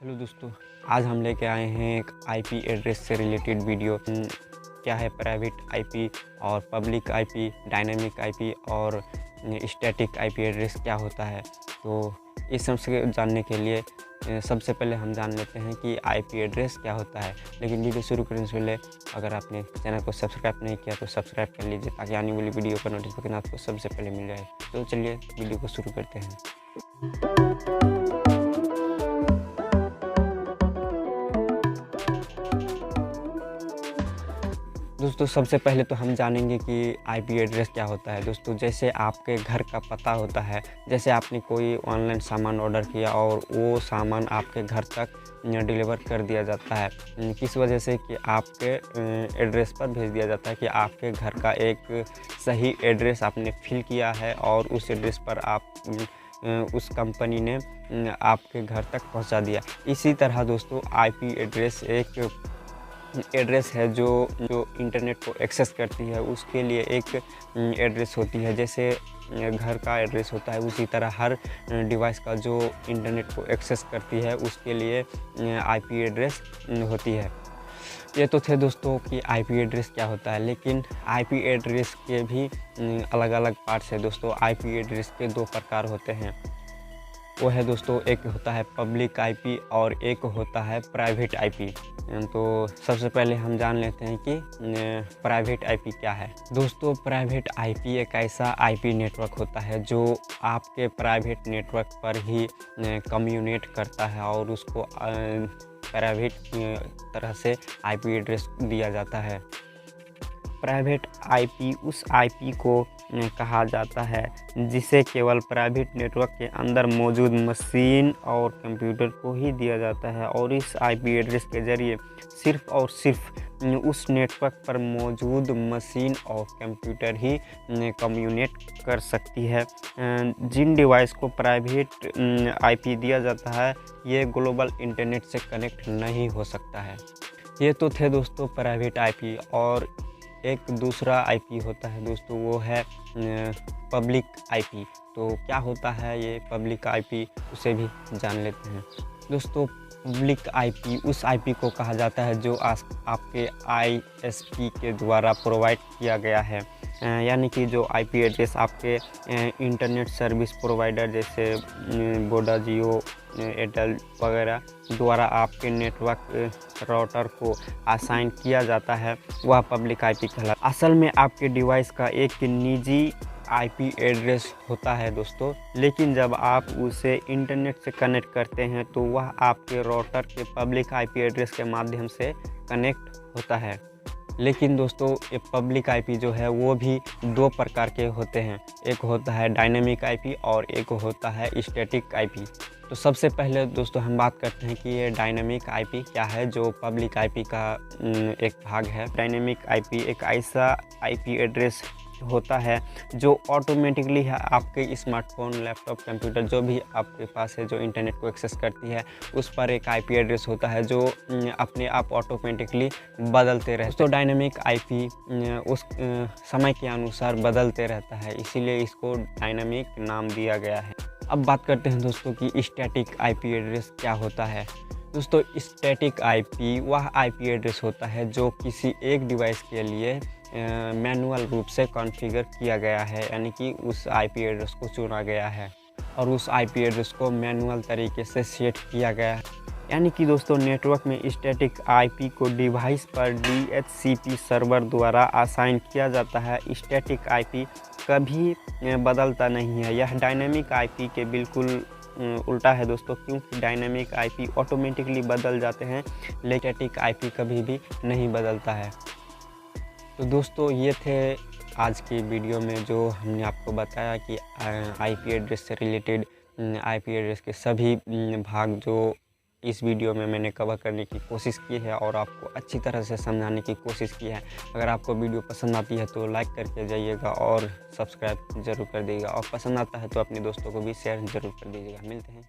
Hello दोस्तों, आज हम लेके आए हैं एक आईपी एड्रेस से रिलेटेड वीडियो। क्या है प्राइवेट आईपी और पब्लिक आईपी, डायनामिक आईपी और स्टैटिक आईपी एड्रेस क्या होता है। तो इस सब से जानने के लिए सबसे पहले हम जान लेते हैं कि आईपी एड्रेस क्या होता है। लेकिन वीडियो शुरू करने से पहले अगर आपने चैनल को सब्सक्राइब नहीं किया तो सब्सक्राइब कर लीजिए, ताकि आने वाली वीडियो का नोटिफिकेशन आपको सबसे पहले मिल जाए। तो चलिए वीडियो को शुरू करते हैं। दोस्तों, सबसे पहले तो हम जानेंगे कि आईपी एड्रेस क्या होता है। दोस्तों, जैसे आपके घर का पता होता है, जैसे आपने कोई ऑनलाइन सामान ऑर्डर किया और वो सामान आपके घर तक डिलीवर कर दिया जाता है। किस वजह से कि आपके एड्रेस पर भेज दिया जाता है कि आपके घर का एक सही एड्रेस आपने फिल किया है और उस एड्रेस पर आप उस कंपनी ने आपके घर तक पहुंचा दिया। इसी तरह दोस्तों, आईपी एड्रेस एक एड्रेस है जो इंटरनेट को एक्सेस करती है, उसके लिए एक एड्रेस होती है। जैसे घर का एड्रेस होता है, उसी तरह हर डिवाइस का जो इंटरनेट को एक्सेस करती है उसके लिए आईपी एड्रेस होती है। ये तो थे दोस्तों कि आईपी एड्रेस क्या होता है। लेकिन आईपी एड्रेस के भी अलग अलग पार्ट्स है दोस्तों। आईपी एड्रेस के दो प्रकार होते हैं, वो है दोस्तों, एक होता है पब्लिक आईपी और एक होता है प्राइवेट आईपी। तो सबसे पहले हम जान लेते हैं कि प्राइवेट आईपी क्या है। दोस्तों, प्राइवेट आईपी एक ऐसा आईपी नेटवर्क होता है जो आपके प्राइवेट नेटवर्क पर ही कम्युनिकेट करता है और उसको प्राइवेट तरह से आईपी एड्रेस दिया जाता है। प्राइवेट आईपी उस आईपी को कहा जाता है जिसे केवल प्राइवेट नेटवर्क के अंदर मौजूद मशीन और कंप्यूटर को ही दिया जाता है, और इस आईपी एड्रेस के ज़रिए सिर्फ और सिर्फ उस नेटवर्क पर मौजूद मशीन और कंप्यूटर ही कम्युनिकेट कर सकती है। जिन डिवाइस को प्राइवेट आईपी दिया जाता है, ये ग्लोबल इंटरनेट से कनेक्ट नहीं हो सकता है। ये तो थे दोस्तों प्राइवेट आईपी। और एक दूसरा आईपी होता है दोस्तों, वो है पब्लिक आईपी। तो क्या होता है ये पब्लिक आईपी, उसे भी जान लेते हैं। दोस्तों, पब्लिक आईपी उस आईपी को कहा जाता है जो आपके आईएसपी के द्वारा प्रोवाइड किया गया है। यानी कि जो आईपी एड्रेस आपके इंटरनेट सर्विस प्रोवाइडर जैसे वोडा, जियो, एयरटेल वगैरह द्वारा आपके नेटवर्क राउटर को असाइन किया जाता है, वह पब्लिक आईपी कहलाता है। असल में आपके डिवाइस का एक निजी आईपी एड्रेस होता है दोस्तों, लेकिन जब आप उसे इंटरनेट से कनेक्ट करते हैं तो वह आपके राउटर के पब्लिक आईपी एड्रेस के माध्यम से कनेक्ट होता है। लेकिन दोस्तों, ये पब्लिक आईपी जो है वो भी दो प्रकार के होते हैं, एक होता है डायनेमिक आईपी और एक होता है स्टैटिक आईपी। तो सबसे पहले दोस्तों हम बात करते हैं कि ये डायनेमिक आईपी क्या है, जो पब्लिक आईपी का एक भाग है। डायनेमिक आईपी एक ऐसा आईपी एड्रेस होता है जो ऑटोमेटिकली है आपके स्मार्टफोन, लैपटॉप, कंप्यूटर जो भी आपके पास है, जो इंटरनेट को एक्सेस करती है, उस पर एक आईपी एड्रेस होता है जो अपने आप ऑटोमेटिकली बदलते रहते हैं। तो डायनेमिक आईपी उस समय के अनुसार बदलते रहता है, इसीलिए इसको डायनेमिक नाम दिया गया है। अब बात करते हैं दोस्तों कि स्टैटिक आईपी एड्रेस क्या होता है। दोस्तों, स्टैटिक आईपी वह आईपी एड्रेस होता है जो किसी एक डिवाइस के लिए मैनुअल रूप से कॉन्फ़िगर किया गया है, यानी कि उस आईपी एड्रेस को चुना गया है और उस आईपी एड्रेस को मैनुअल तरीके से सेट किया गया है। यानी कि दोस्तों, नेटवर्क में स्टैटिक आईपी को डिवाइस पर डीएचसीपी सर्वर द्वारा असाइन किया जाता है। स्टैटिक आईपी कभी बदलता नहीं है। यह डायनेमिक आईपी के बिल्कुल उल्टा है दोस्तों, क्योंकि डायनेमिक आईपी ऑटोमेटिकली बदल जाते हैं, लेकिन स्टैटिक आईपी कभी भी नहीं बदलता है। तो दोस्तों, ये थे आज की वीडियो में जो हमने आपको बताया कि आईपी एड्रेस से रिलेटेड आईपी एड्रेस के सभी भाग जो इस वीडियो में मैंने कवर करने की कोशिश की है और आपको अच्छी तरह से समझाने की कोशिश की है। अगर आपको वीडियो पसंद आती है तो लाइक करके जाइएगा और सब्सक्राइब ज़रूर कर दीजिएगा, और पसंद आता है तो अपने दोस्तों को भी शेयर ज़रूर कर दीजिएगा। मिलते हैं।